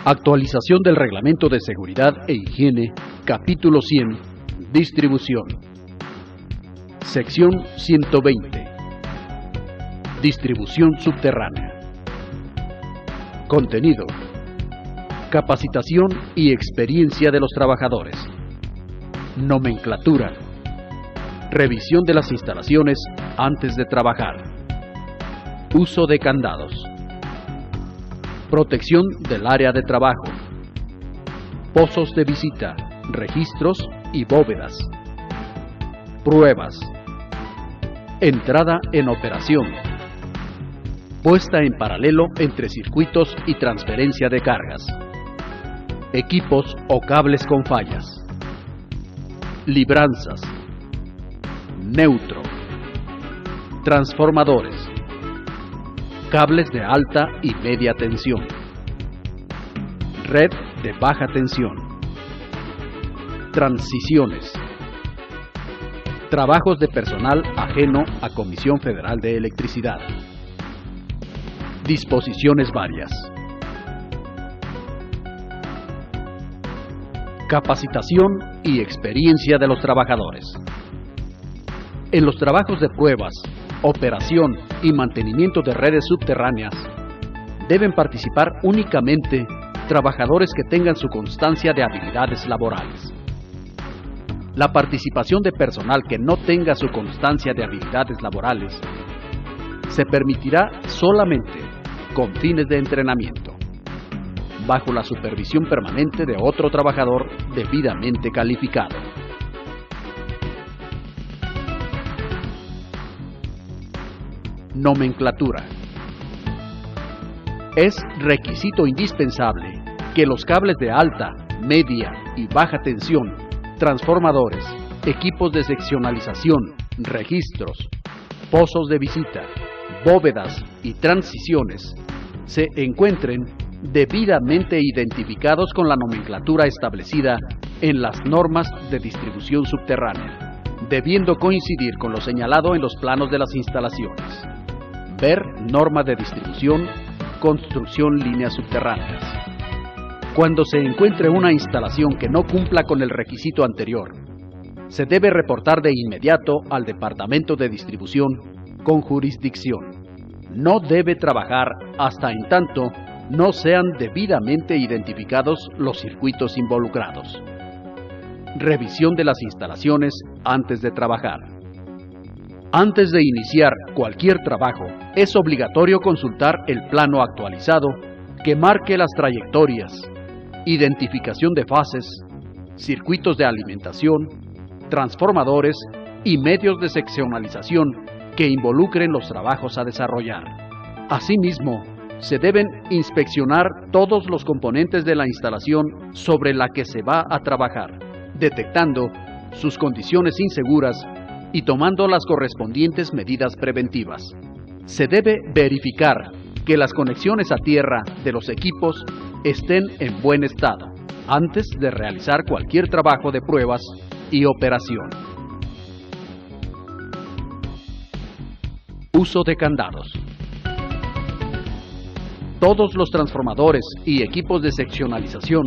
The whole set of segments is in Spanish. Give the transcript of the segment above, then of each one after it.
Actualización del Reglamento de Seguridad e Higiene, Capítulo 100, Distribución. Sección 120. Distribución subterránea. Contenido: capacitación y experiencia de los trabajadores. Nomenclatura: revisión de las instalaciones antes de trabajar. Uso de candados. Protección del área de trabajo. Pozos de visita, registros y bóvedas. Pruebas. Entrada en operación. Puesta en paralelo entre circuitos y transferencia de cargas. Equipos o cables con fallas. Libranzas. Neutro. Transformadores. Cables de alta y media tensión. Red de baja tensión. Transiciones. Trabajos de personal ajeno a Comisión Federal de Electricidad. Disposiciones varias. Capacitación y experiencia de los trabajadores. En los trabajos de pruebas, operación y mantenimiento de redes subterráneas, deben participar únicamente trabajadores que tengan su constancia de habilidades laborales. La participación de personal que no tenga su constancia de habilidades laborales se permitirá solamente con fines de entrenamiento, bajo la supervisión permanente de otro trabajador debidamente calificado. Nomenclatura. Es requisito indispensable que los cables de alta, media y baja tensión, transformadores, equipos de seccionalización, registros, pozos de visita, bóvedas y transiciones se encuentren debidamente identificados con la nomenclatura establecida en las normas de distribución subterránea, debiendo coincidir con lo señalado en los planos de las instalaciones. Ver norma de distribución, construcción líneas subterráneas. Cuando se encuentre una instalación que no cumpla con el requisito anterior, se debe reportar de inmediato al Departamento de Distribución con jurisdicción. No debe trabajar hasta en tanto no sean debidamente identificados los circuitos involucrados. Revisión de las instalaciones antes de trabajar. Antes de iniciar cualquier trabajo, es obligatorio consultar el plano actualizado que marque las trayectorias, identificación de fases, circuitos de alimentación, transformadores y medios de seccionalización que involucren los trabajos a desarrollar. Asimismo, se deben inspeccionar todos los componentes de la instalación sobre la que se va a trabajar, detectando sus condiciones inseguras y tomando las correspondientes medidas preventivas. Se debe verificar que las conexiones a tierra de los equipos estén en buen estado antes de realizar cualquier trabajo de pruebas y operación. Uso de candados. Todos los transformadores y equipos de seccionalización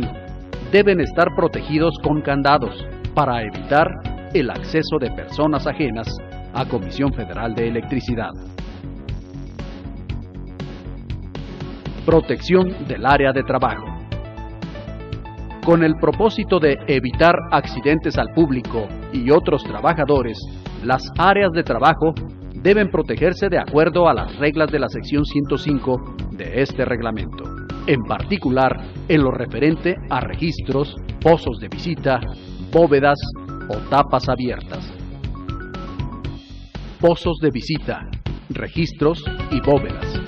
deben estar protegidos con candados para evitar el acceso de personas ajenas a Comisión Federal de Electricidad. Protección del área de trabajo. Con el propósito de evitar accidentes al público y otros trabajadores, las áreas de trabajo deben protegerse de acuerdo a las reglas de la sección 105 de este reglamento, en particular en lo referente a registros, pozos de visita, bóvedas o tapas abiertas. Pozos de visita, registros y bóvedas.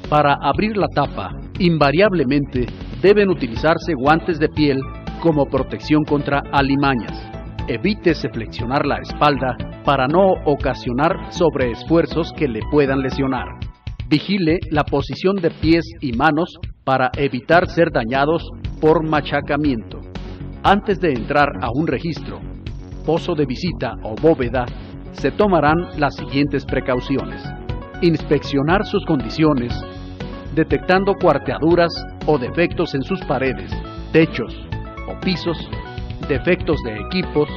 Para abrir la tapa, invariablemente deben utilizarse guantes de piel como protección contra alimañas. Evítese flexionar la espalda para no ocasionar sobreesfuerzos que le puedan lesionar. Vigile la posición de pies y manos para evitar ser dañados por machacamiento. Antes de entrar a un registro, pozo de visita o bóveda, se tomarán las siguientes precauciones: inspeccionar sus condiciones, detectando cuarteaduras o defectos en sus paredes, techos o pisos, defectos de equipos,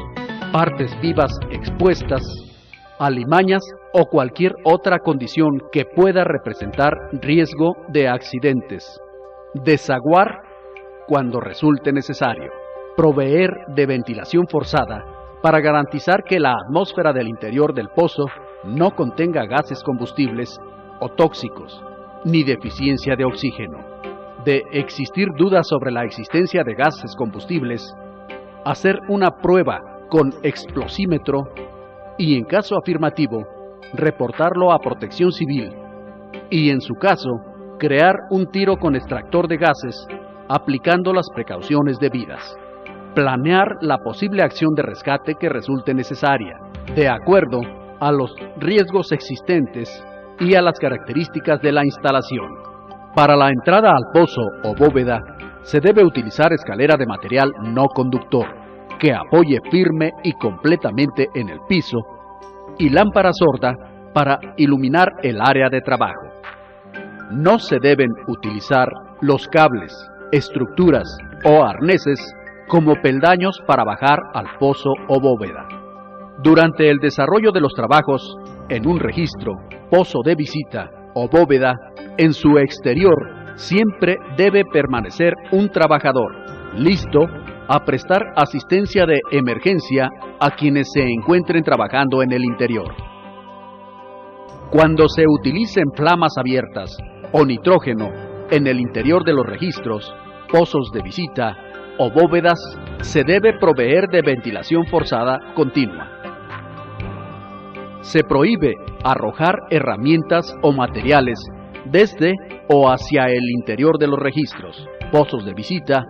partes vivas expuestas, alimañas o cualquier otra condición que pueda representar riesgo de accidentes. Desaguar cuando resulte necesario. Proveer de ventilación forzada para garantizar que la atmósfera del interior del pozo no contenga gases combustibles o tóxicos, ni deficiencia de oxígeno. De existir dudas sobre la existencia de gases combustibles, hacer una prueba con explosímetro y, en caso afirmativo, reportarlo a Protección Civil y, en su caso, crear un tiro con extractor de gases aplicando las precauciones debidas. Planear la posible acción de rescate que resulte necesaria, de acuerdo a los riesgos existentes y a las características de la instalación. Para la entrada al pozo o bóveda, se debe utilizar escalera de material no conductor, que apoye firme y completamente en el piso, y lámpara sorda para iluminar el área de trabajo. No se deben utilizar los cables, estructuras o arneses como peldaños para bajar al pozo o bóveda. Durante el desarrollo de los trabajos en un registro, pozo de visita o bóveda, en su exterior siempre debe permanecer un trabajador, listo a prestar asistencia de emergencia a quienes se encuentren trabajando en el interior. Cuando se utilicen flamas abiertas o nitrógeno en el interior de los registros, pozos de visita o bóvedas, se debe proveer de ventilación forzada continua. Se prohíbe arrojar herramientas o materiales desde o hacia el interior de los registros, pozos de visita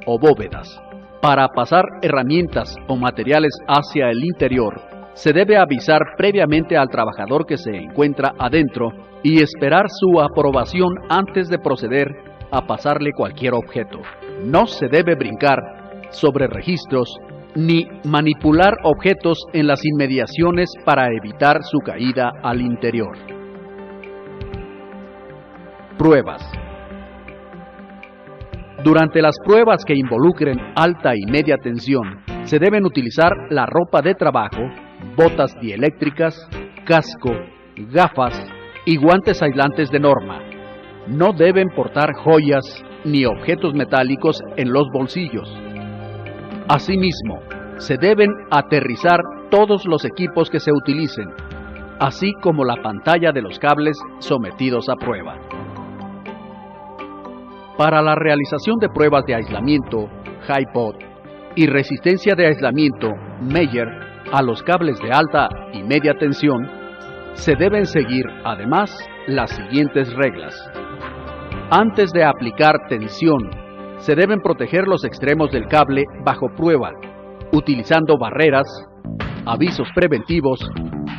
o bóvedas. Para pasar herramientas o materiales hacia el interior, se debe avisar previamente al trabajador que se encuentra adentro y esperar su aprobación antes de proceder a pasarle cualquier objeto. No se debe brincar sobre registros ni manipular objetos en las inmediaciones para evitar su caída al interior. Pruebas. Durante las pruebas que involucren alta y media tensión, se deben utilizar la ropa de trabajo, botas dieléctricas, casco, gafas y guantes aislantes de norma. No deben portar joyas ni objetos metálicos en los bolsillos. Asimismo, se deben aterrizar todos los equipos que se utilicen, así como la pantalla de los cables sometidos a prueba. Para la realización de pruebas de aislamiento, Hi-Pod, y resistencia de aislamiento, Meyer, a los cables de alta y media tensión, se deben seguir, además, las siguientes reglas. Antes de aplicar tensión, se deben proteger los extremos del cable bajo prueba, utilizando barreras, avisos preventivos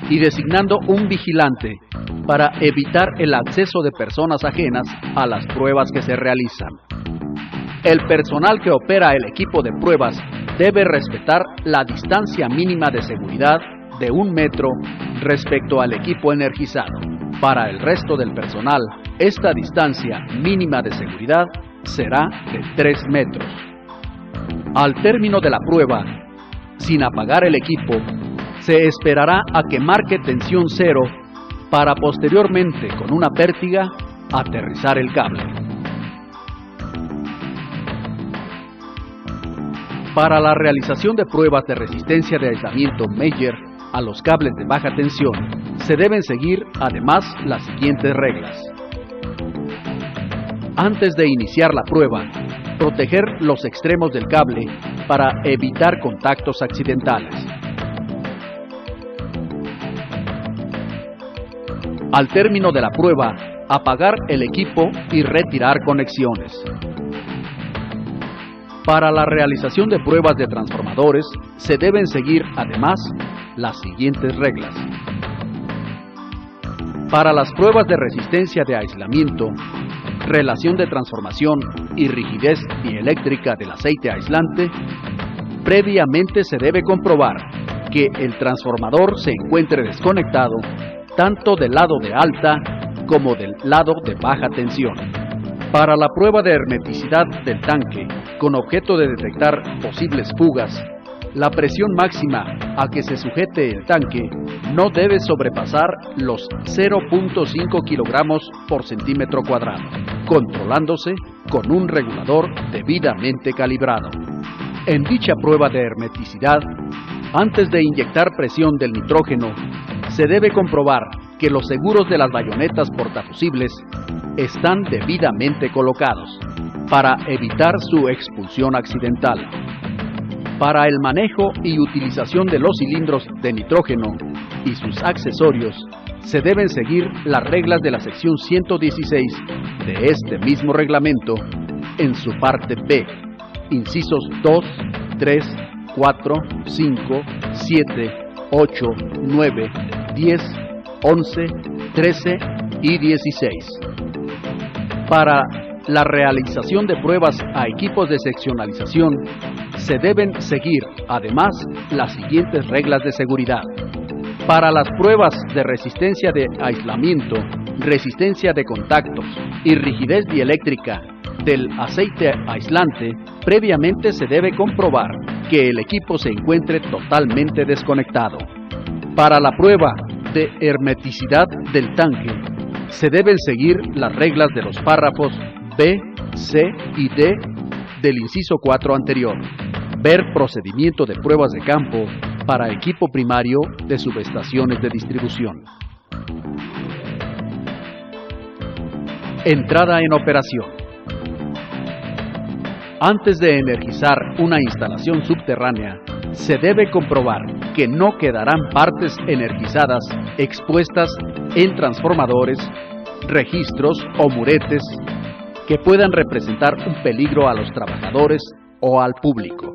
y designando un vigilante para evitar el acceso de personas ajenas a las pruebas que se realizan. El personal que opera el equipo de pruebas debe respetar la distancia mínima de seguridad de 1 metro respecto al equipo energizado. Para el resto del personal, esta distancia mínima de seguridad será de 3 metros. Al término de la prueba, sin apagar el equipo, se esperará a que marque tensión 0 para posteriormente, con una pértiga, aterrizar el cable. Para la realización de pruebas de resistencia de aislamiento Meyer a los cables de baja tensión, se deben seguir además las siguientes reglas. Antes de iniciar la prueba, proteger los extremos del cable para evitar contactos accidentales. Al término de la prueba, apagar el equipo y retirar conexiones. Para la realización de pruebas de transformadores, se deben seguir además las siguientes reglas. Para las pruebas de resistencia de aislamiento, relación de transformación y rigidez dieléctrica del aceite aislante, previamente se debe comprobar que el transformador se encuentre desconectado tanto del lado de alta como del lado de baja tensión. Para la prueba de hermeticidad del tanque, con objeto de detectar posibles fugas, la presión máxima a que se sujete el tanque no debe sobrepasar los 0.5 kilogramos por centímetro cuadrado, controlándose con un regulador debidamente calibrado. En dicha prueba de hermeticidad, antes de inyectar presión del nitrógeno, se debe comprobar que los seguros de las bayonetas portafusibles están debidamente colocados para evitar su expulsión accidental. Para el manejo y utilización de los cilindros de nitrógeno y sus accesorios, se deben seguir las reglas de la sección 116 de este mismo reglamento en su parte B, incisos 2, 3, 4, 5, 7, 8, 9, 10, 11, 13 y 16. Para la realización de pruebas a equipos de seccionalización, se deben seguir, además, las siguientes reglas de seguridad. Para las pruebas de resistencia de aislamiento, resistencia de contactos y rigidez dieléctrica del aceite aislante, previamente se debe comprobar que el equipo se encuentre totalmente desconectado. Para la prueba de hermeticidad del tanque, se deben seguir las reglas de los párrafos B, C y D del inciso 4 anterior. Ver procedimiento de pruebas de campo para equipo primario de subestaciones de distribución. Entrada en operación. Antes de energizar una instalación subterránea, se debe comprobar que no quedarán partes energizadas expuestas en transformadores, registros o muretes que puedan representar un peligro a los trabajadores o al público.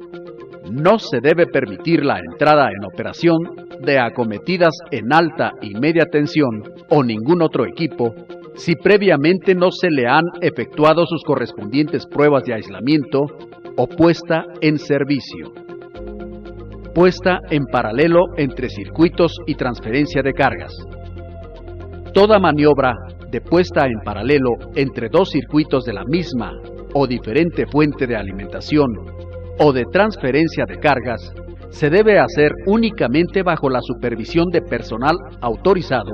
No se debe permitir la entrada en operación de acometidas en alta y media tensión o ningún otro equipo si previamente no se le han efectuado sus correspondientes pruebas de aislamiento o puesta en servicio. Puesta en paralelo entre circuitos y transferencia de cargas. Toda maniobra de puesta en paralelo entre dos circuitos de la misma o diferente fuente de alimentación o de transferencia de cargas se debe hacer únicamente bajo la supervisión de personal autorizado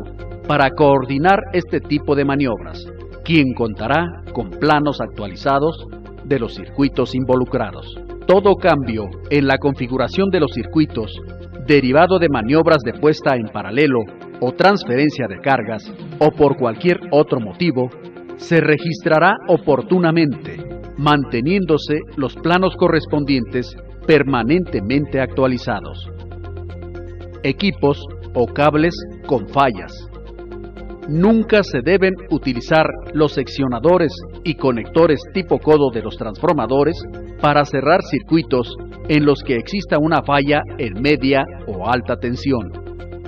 para coordinar este tipo de maniobras, quien contará con planos actualizados de los circuitos involucrados. Todo cambio en la configuración de los circuitos derivado de maniobras de puesta en paralelo o transferencia de cargas o por cualquier otro motivo se registrará oportunamente, manteniéndose los planos correspondientes permanentemente actualizados. Equipos o cables con fallas. Nunca se deben utilizar los seccionadores y conectores tipo codo de los transformadores para cerrar circuitos en los que exista una falla en media o alta tensión.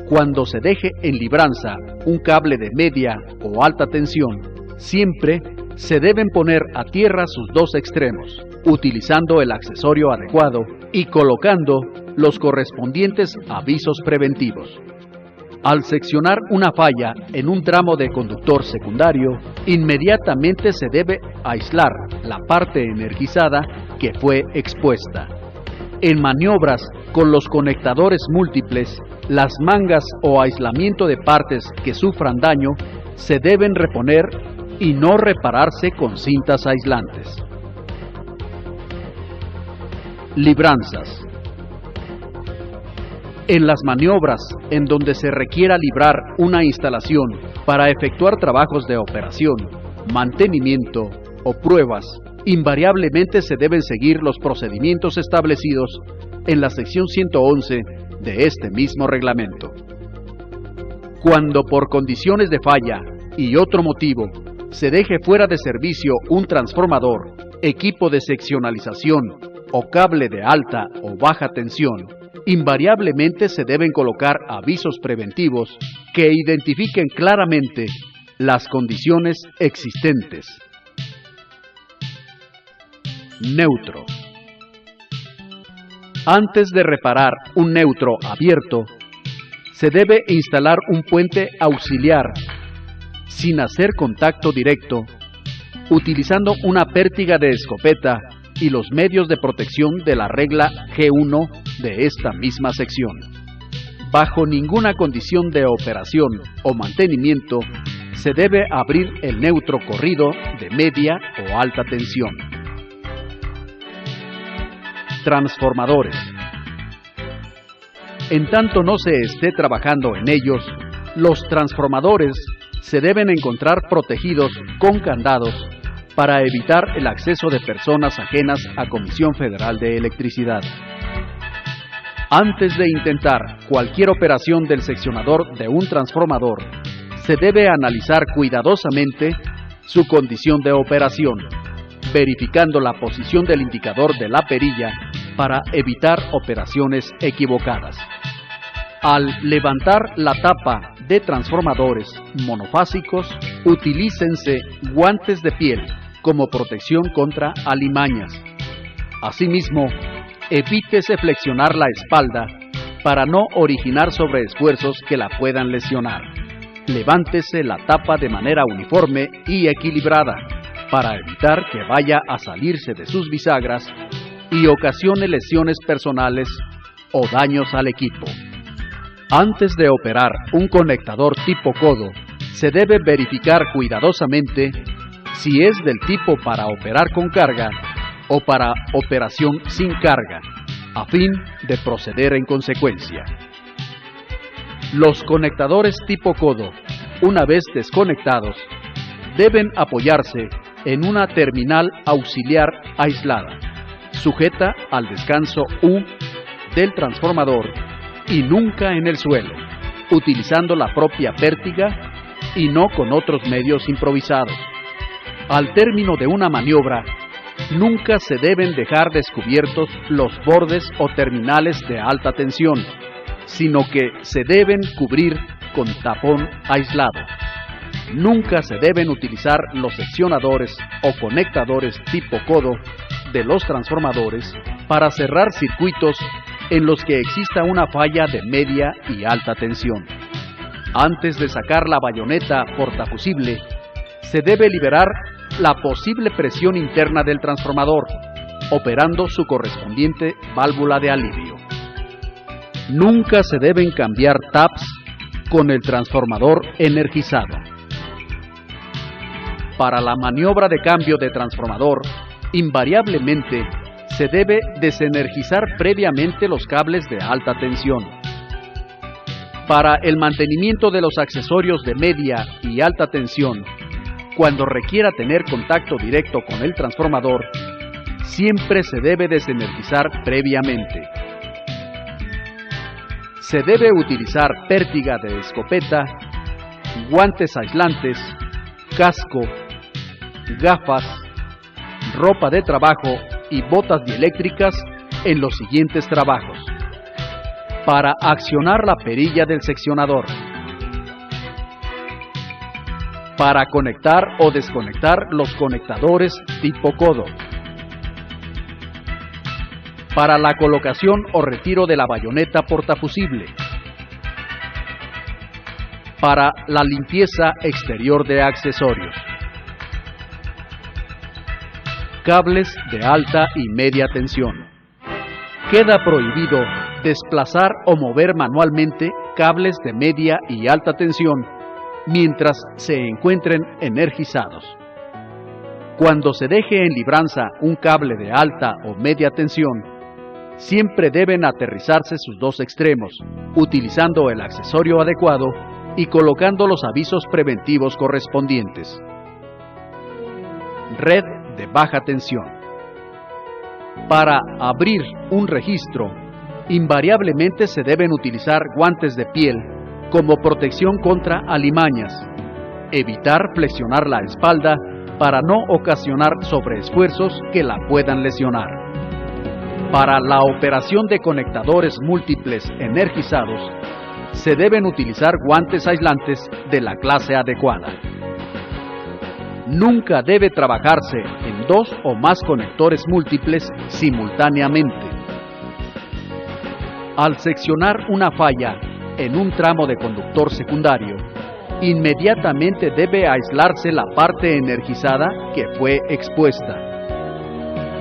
Cuando se deje en libranza un cable de media o alta tensión, siempre se deben poner a tierra sus dos extremos, utilizando el accesorio adecuado y colocando los correspondientes avisos preventivos. Al seccionar una falla en un tramo de conductor secundario, inmediatamente se debe aislar la parte energizada que fue expuesta. En maniobras con los conectadores múltiples, las mangas o aislamiento de partes que sufran daño se deben reponer y no repararse con cintas aislantes. Libranzas. En las maniobras en donde se requiera librar una instalación para efectuar trabajos de operación, mantenimiento o pruebas, invariablemente se deben seguir los procedimientos establecidos en la sección 111 de este mismo reglamento. Cuando por condiciones de falla y otro motivo se deje fuera de servicio un transformador, equipo de seccionalización o cable de alta o baja tensión, invariablemente se deben colocar avisos preventivos que identifiquen claramente las condiciones existentes. Neutro. Antes de reparar un neutro abierto, se debe instalar un puente auxiliar sin hacer contacto directo utilizando una pértiga de escopeta y los medios de protección de la regla G1 de esta misma sección. Bajo ninguna condición de operación o mantenimiento se debe abrir el neutro corrido de media o alta tensión. Transformadores. En tanto no se esté trabajando en ellos, los transformadores se deben encontrar protegidos con candados para evitar el acceso de personas ajenas a Comisión Federal de Electricidad. Antes de intentar cualquier operación del seccionador de un transformador, se debe analizar cuidadosamente su condición de operación, verificando la posición del indicador de la perilla para evitar operaciones equivocadas. Al levantar la tapa de transformadores monofásicos, utilícense guantes de piel como protección contra alimañas. Asimismo, evítese flexionar la espalda para no originar sobreesfuerzos que la puedan lesionar. Levántese la tapa de manera uniforme y equilibrada para evitar que vaya a salirse de sus bisagras y ocasione lesiones personales o daños al equipo. Antes de operar un conectador tipo codo, se debe verificar cuidadosamente si es del tipo para operar con carga o para operación sin carga, a fin de proceder en consecuencia. Los conectadores tipo codo, una vez desconectados, deben apoyarse en una terminal auxiliar aislada, sujeta al descanso U del transformador y nunca en el suelo, utilizando la propia pértiga y no con otros medios improvisados. Al término de una maniobra, nunca se deben dejar descubiertos los bordes o terminales de alta tensión, sino que se deben cubrir con tapón aislado. Nunca se deben utilizar los seccionadores o conectadores tipo codo de los transformadores para cerrar circuitos en los que exista una falla de media y alta tensión. Antes de sacar la bayoneta portafusible, se debe liberar la posible presión interna del transformador, operando su correspondiente válvula de alivio. Nunca se deben cambiar taps con el transformador energizado. Para la maniobra de cambio de transformador, invariablemente se debe desenergizar previamente los cables de alta tensión. Para el mantenimiento de los accesorios de media y alta tensión, cuando requiera tener contacto directo con el transformador, siempre se debe desenergizar previamente. Se debe utilizar pértiga de escopeta, guantes aislantes, casco, gafas, ropa de trabajo y botas dieléctricas en los siguientes trabajos. Para accionar la perilla del seccionador. Para conectar o desconectar los conectadores tipo codo. Para la colocación o retiro de la bayoneta portafusible. Para la limpieza exterior de accesorios. Cables de alta y media tensión. Queda prohibido desplazar o mover manualmente cables de media y alta tensión mientras se encuentren energizados. Cuando se deje en libranza un cable de alta o media tensión, siempre deben aterrizarse sus dos extremos, utilizando el accesorio adecuado y colocando los avisos preventivos correspondientes. Red de baja tensión. Para abrir un registro, invariablemente se deben utilizar guantes de piel como protección contra alimañas, evitar flexionar la espalda para no ocasionar sobreesfuerzos que la puedan lesionar. Para la operación de conectadores múltiples energizados, se deben utilizar guantes aislantes de la clase adecuada. Nunca debe trabajarse en dos o más conectores múltiples simultáneamente. Al seccionar una falla en un tramo de conductor secundario, inmediatamente debe aislarse la parte energizada que fue expuesta.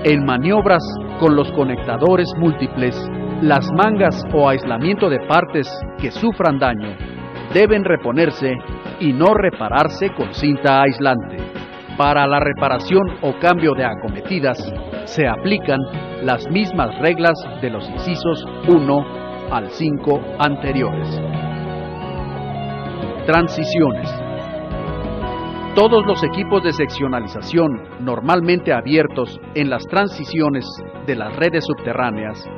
En maniobras con los conectadores múltiples, las mangas o aislamiento de partes que sufran daño deben reponerse y no repararse con cinta aislante. Para la reparación o cambio de acometidas se aplican las mismas reglas de los incisos 1 al 5 anteriores. Transiciones. Todos los equipos de seccionalización normalmente abiertos en las transiciones de las redes subterráneas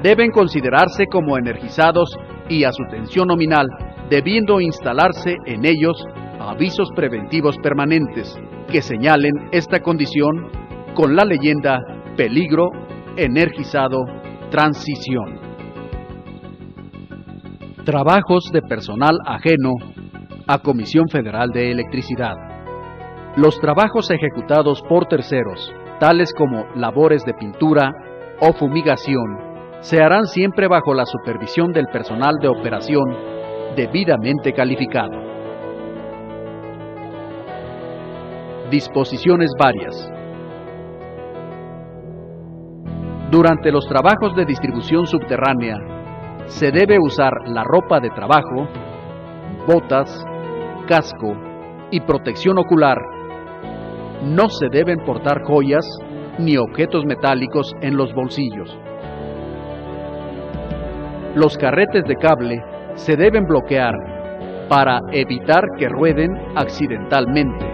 deben considerarse como energizados y a su tensión nominal, debiendo instalarse en ellos avisos preventivos permanentes que señalen esta condición con la leyenda peligro, energizado, transición. Trabajos de personal ajeno a Comisión Federal de Electricidad. Los trabajos ejecutados por terceros, tales como labores de pintura o fumigación, se harán siempre bajo la supervisión del personal de operación debidamente calificado. Disposiciones varias. Durante los trabajos de distribución subterránea, se debe usar la ropa de trabajo, botas, casco y protección ocular. No se deben portar joyas ni objetos metálicos en los bolsillos. Los carretes de cable se deben bloquear para evitar que rueden accidentalmente.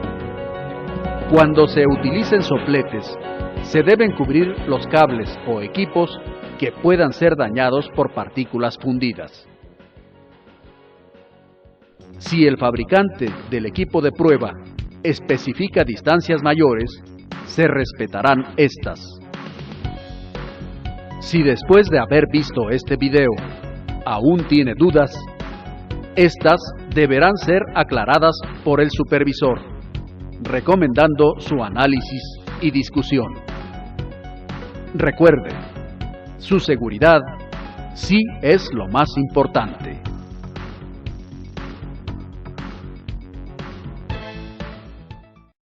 Cuando se utilicen sopletes, se deben cubrir los cables o equipos que puedan ser dañados por partículas fundidas. Si el fabricante del equipo de prueba especifica distancias mayores, se respetarán estas. Si después de haber visto este video aún tiene dudas, estas deberán ser aclaradas por el supervisor, recomendando su análisis y discusión. Recuerde, su seguridad sí es lo más importante.